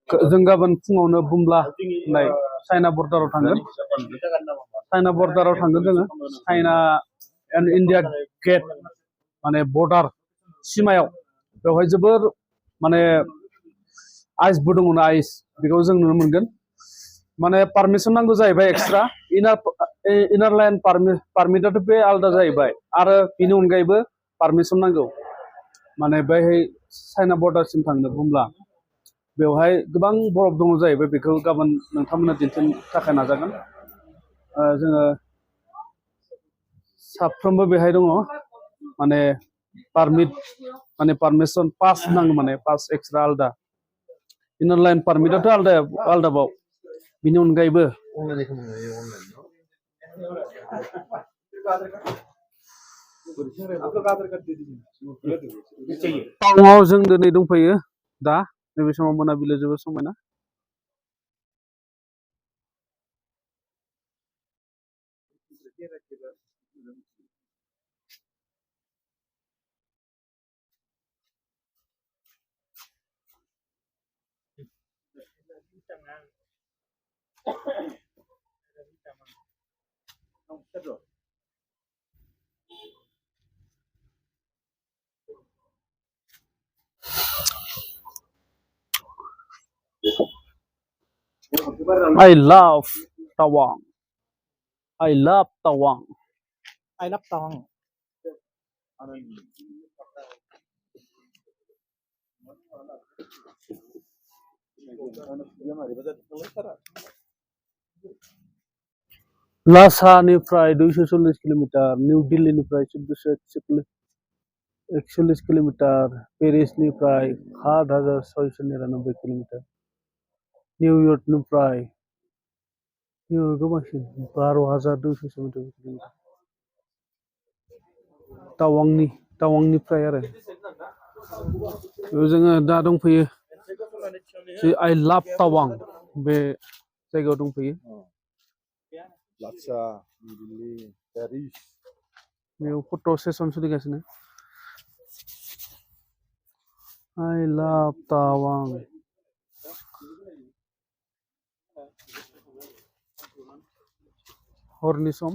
जों गाबोन फुङावनो बुमला होननाय चाइना बर्डाराव थांगोन। चाइना बर्डाराव थांगोन जोङो। चाइना एन्ड इन्डिया गेट माने बर्डार सिमायाव बेवहाय जोबोर माने आइसबो दङ ना आइस बेखौ जों नुनो मोनगोन। माने पारमिसन नांगौ जाहैबाय एक्सट्रा इनार लाइन पारमिटआथ' बे आलादा जाहैबाय आरो बेनि अनगायैबो पारमिसन नांगौ। माने बेहाय चाइना बर्डारसिम थांनो बुंब्ला बेवहाय गोबां बरफ दङ जाहैबाय बेखौ गाबोन नोंथांमोना दिन्थिनो थाखाय नाजागोन। जोङो साफ्रोमबो बेहाय दङ माने पारमिट माने पारमिसन पास नांगौ माने पास एक्सट्रा आलादा इनार लाइन पारमिटआथ' आलादाबाव बिनि अनगायैबो टाउनाव जों दिनै दंफैयो दा नैबे समाव मोनाबिलि जोबोर समायना। I love Tawang. I love Tawang. I love Tawang. लासानिफ्राय 240 किल'मिटार, निउ दिल्लीनिफ्राय 1441 किल'मिटार, पेरिसनिफ्राय 7699 किल'मिटार, निउयर्कनिफ्राय बांसिन 12,270 किल'मिटार, टावांनिफ्राय आरो जोङो दा दंफैयो आइ लाभ टावां बे जायगायाव दंफैयो। लासा, दिल्ली, पेरिस बेयाव फट' सेसन सोलिगासिनो। आइ लाभ टावां। हरनि सम